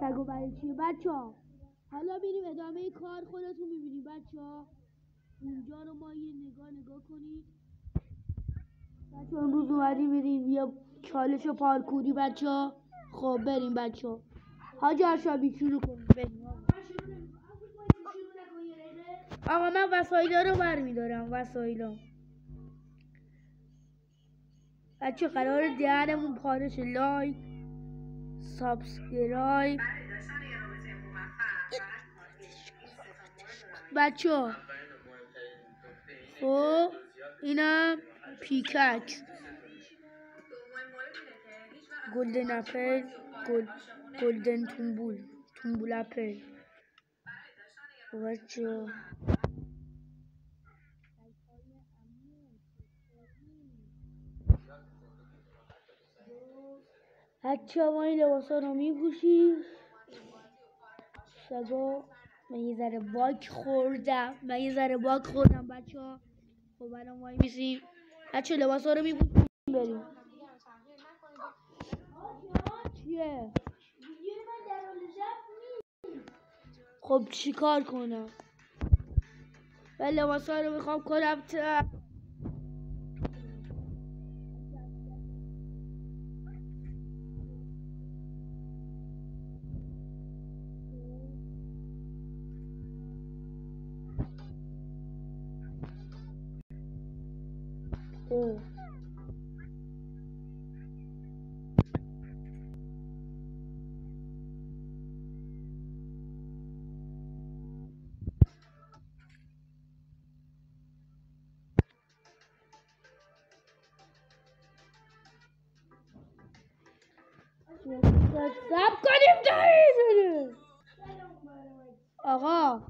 سگو برای چیه بچه‌ها؟ حالا میریم ادامه کار، خودتون میبینید بچه‌ها. اونجا رو ما یه نگاه کنید بچه‌ها. امروز اومدیم میریم یه چالش پارکوری بچه‌ها. خب بریم بچه‌ها. حاج ارشبی شروع کنیم. بریم آقا من وسایل رو برمیدارم. وسایل بچه قرار دهنمون پارش. لایک سابسکرایب بچه. خب اینم پیکک گلدن اپل گلدن تومبول اپل. بچه ما این لباس ها رو میپوشیم. سگا من یه ذره باک خوردم بچه ها. خب الان وای میسیم بچه لباس ها رو میپوشیم بریم. چیه؟ خب چی کار کنم؟ من لباس ها رو میخوام کنم سب کنیم داریم. آقا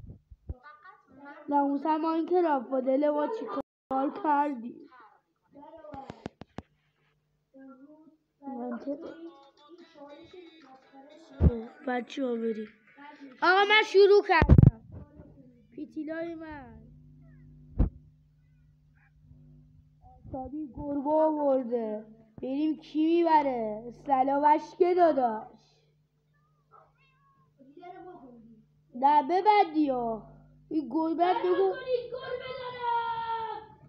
ناموسم ما این که رفت با دل ما چی کار کردی؟ بچه ها بریم. آقا من شروع کردم. پیتیلای من آسابی گربه آورده. بریم کی میبره؟ سلامش که داداش. نه ببندی ها. این گربه بگو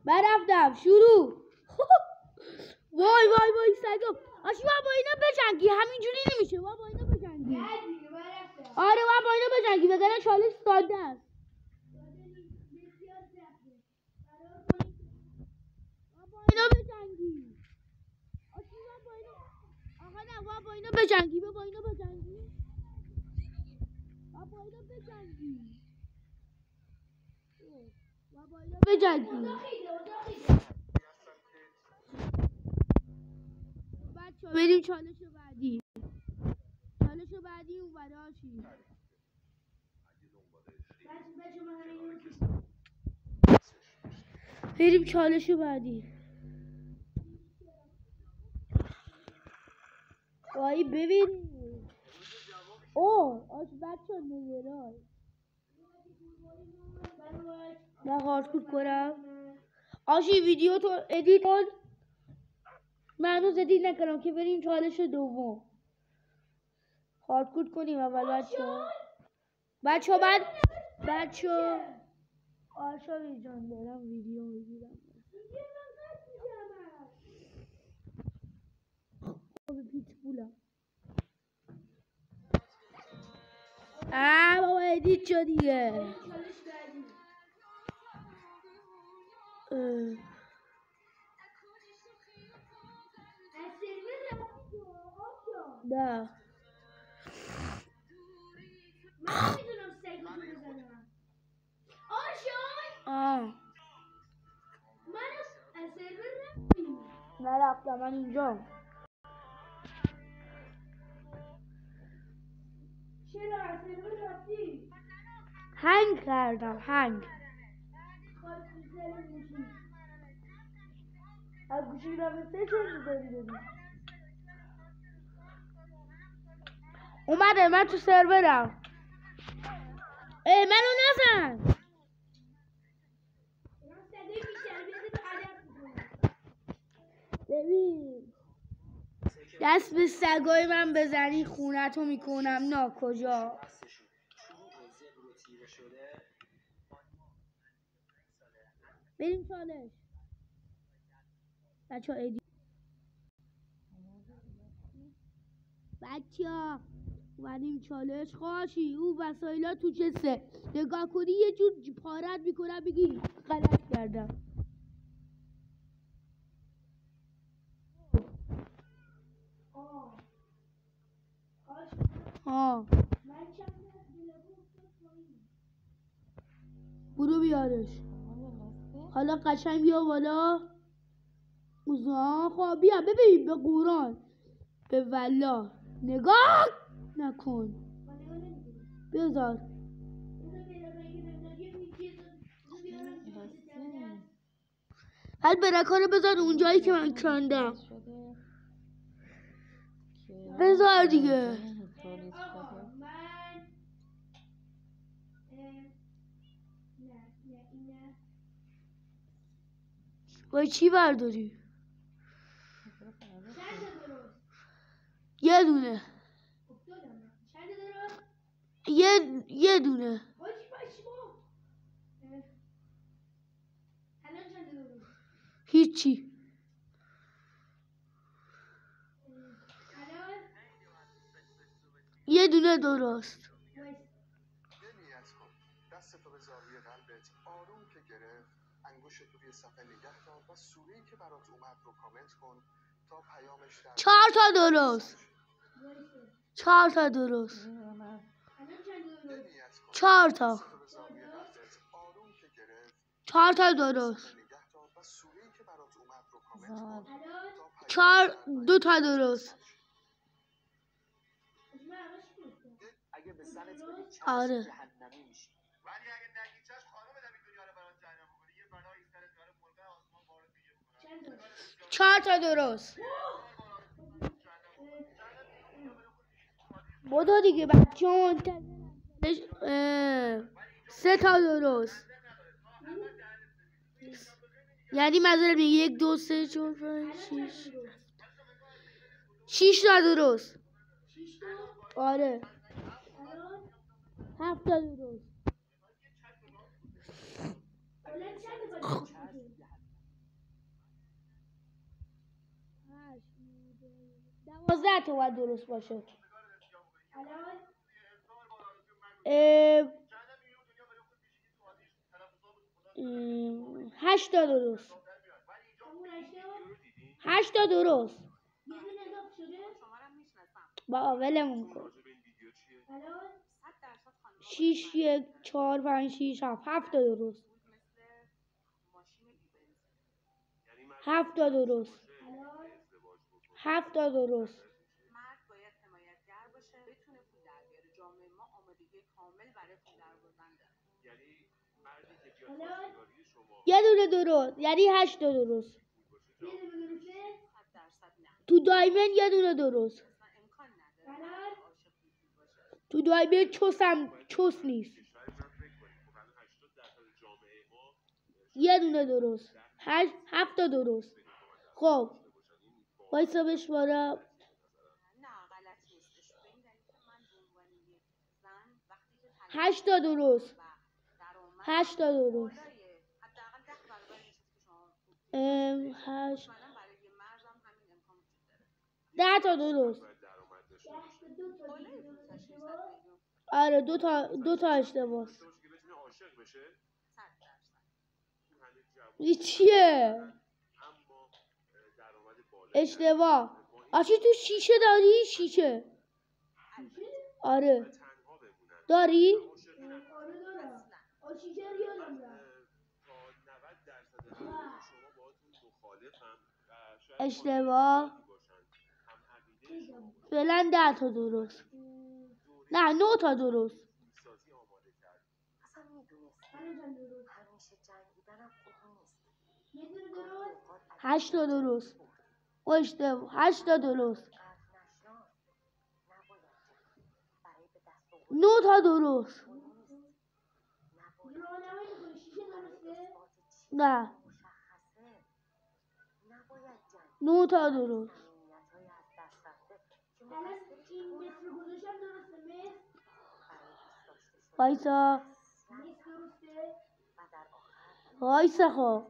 من رفتم شروع. وای سگم. آشی با اینا بجنگی همینجوری نمیشه. با اینا بجنگی. آره با اینا بجنگی بگرن چالش ساده است. با اینا بجنگی. آشی با اینا. آقا نه با اینا بجنگی. با اینا بجنگی. بچه بریم چالش بعدی. اون براشی. بریم چالش بعدی. وای ببین. آش بچه نگرای. من هارد کنم. آشی ویدیو تو ادیت کن. من هنوز ادیت نکردم که بریم چالش دوم. هارد کنیم اول بچه آشا جان دارم ویدیو میگیرم. پیتبولم. بابا ادیت شد دیگه. نه من میدونم سگو بزنم. من از سرور نرفتم. من اینجا. چرا از سرور رفتی؟ هنگ کردم. از گوشی رابطه چه می‌داری؟ اومده من تو سرورم. منو نزن. ببین دست به سگای من بزنی خونتو میکنم ناکجا. بریم چالش بچه ها اومدیم چالش. خاشی او وسایلا تو چسته، نگاه کنی یه جور پارت میکنم بگی غلط کردم. برو بیارش. حالا قشنگ بیا بالا. خب بیا ببین به قرآن به والله نگاه نکن. بذار هل برکا رو بذار اونجایی که من کندم. بذار دیگه. وای چی برداری؟ یه دونه. یه دونه. هیچی. یه دونه درست. دستتو بذار روی قلبت، آروم که گرفت انگشتت روی صفحه نگه دار و سوره‌ای که برات اومد رو کامنت کن تا پیامش در 4 تا درست. 4 تا درست. 4 تا. 4 تا درست. 2 تا درست. آره. ولی اگه نگیچش خانم در دنیا رو برات جریان بکنی یه بلایی سرت میاره مرغ آسمان وارد میشه. 4 تا درست. بودو دیگه بچه‌ها 3 تا درست. یعنی مثلا 1 2 3 4 5 6 6 تا درست. آره 7 تا درست. 12 تا باید درست باشه. 8 تا درست. 8 تا درست. با ولمون کن. 6 1 4 5 6 7 تا درست. 7 تا درست. 7 تا درست. مرد باید حمایتگر باشه، بتونه پول در بیاره. جامعه ما آمادگی کامل برای پول درآوردن داره. یعنی مردی که بیاد شما یه دونه درست، یعنی 8 تا درست. یه دونه درسته؟ 100% نه. تو دایمن یه دونه درست. امکان نداره. تو دایمن چوس نیست. یه دونه درست. 7 تا درست. خب وایسا بشمارم. 8 تا درست. 8 تا درست. 8 10 تا درست. آره 2 تا اشتباه. این چیه؟ اشتباه. آچی تو شیشه داری؟ شیشه. آره داری؟ اشتباه. فعلا 10 تا درست. نه 9 تا درست. 8 تا درست. اشتباه. 8 تا درست. 9 تا درست. نه 9 تا درست. الان این متر گذاشتم درسته متر؟ وایسا متر درسته؟ وایسا خب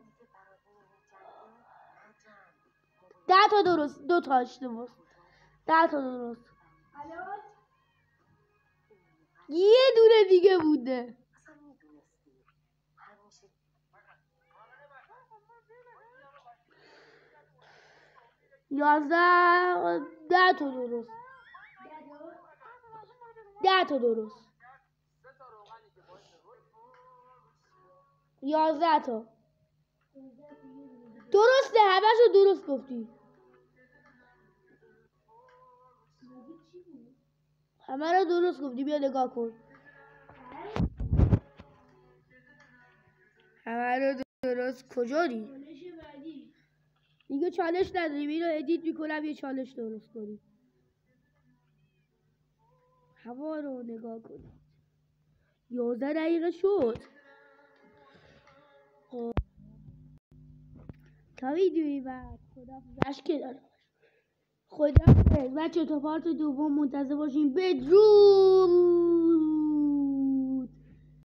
10 تا درست 2 تا اشتباه 10 تا درست الان یه دونه دیگه بوده 11 10 تا درست 10 تا درست 11 تا درسته همشو درست گفتی همه رو درست گفتی بیا نگاه کن همه رو درست کجایی دیگه چالش نداریم اینو ادیت میکنم یه چالش درست کنیم هوا رو نگاه کنید 11 دقیقه شد تا ویدیویی بعد خدا که داره خدا بچه تا پارت دوم منتظر باشین بدرود